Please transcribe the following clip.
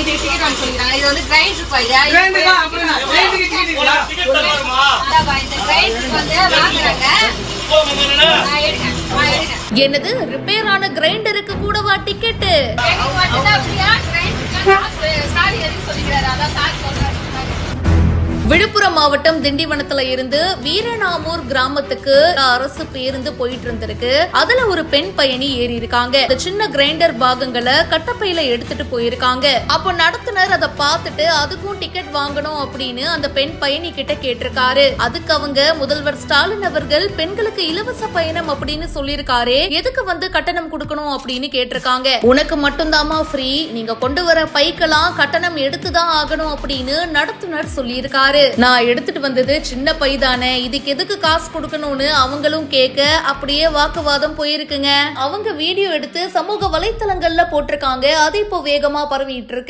Ticket வாங்க சொல்லிருக்காங்க. இது வந்து ட்ரெயின் ட்ரிப் ஐயா. ட்ரெயினுக்கு அப்புறம் ட்ரெயினுக்கு டிக்கெட் இல்ல. டிக்கெட் தருவாருமா? இந்த ட்ரெயின் வந்து வாங்குறாங்க. நான் எடுங்க. என்னது ரிப்பேர் ஆன கிரைண்டருக்கு கூடவா டிக்கெட்? எனக்கு மட்டும் தான் அப்படியா? ட்ரெயின் சாரி எதுக்கு சொல்லிக்கிறாரு? அதான் சாரி சொல்றாரு. விழுப்புரம் மாவட்டம் திண்டிவனத்துல இருந்து வீரநாமூர் கிராமத்துக்கு அரசு பேருந்து போயிட்டு இருந்திருக்கு. அதுல ஒரு பெண் பயணி ஏறி இருக்காங்க. இந்த சின்ன கிரைண்டர் பாகங்களை கட்டப்பையில எடுத்துட்டு போயிருக்காங்க. அப்போ நடத்துனர் அதை பார்த்துட்டு அதுக்கும் டிக்கெட் வாங்கணும் அப்படின்னு அந்த பெண் பயணி கிட்ட கேட்டிருக்காரு. அதுக்கு அவங்க முதல்வர் ஸ்டாலின் அவர்கள் பெண்களுக்கு இலவச பயணம் அப்படின்னு சொல்லியிருக்காரு, எதுக்கு வந்து கட்டணம் கொடுக்கணும் அப்படின்னு கேட்டிருக்காங்க. உனக்கு மட்டும்தாமா ஃப்ரீ, நீங்க கொண்டு வர பைக்கெல்லாம் கட்டணம் எடுத்துதான் ஆகணும் அப்படின்னு நடத்துனர் சொல்லியிருக்காரு. நான் எடுத்துட்டு வந்தது சின்ன பை தானே, இதுக்கு எதுக்கு காசு கொடுக்கணும்னு அவங்களும் கேட்க அப்படியே வாக்குவாதம் போயிருக்குங்க. அவங்க வீடியோ எடுத்து சமூக வலைத்தளங்கள்ல போட்டிருக்காங்க. அது இப்போ வேகமா பரவிட்டு இருக்கு.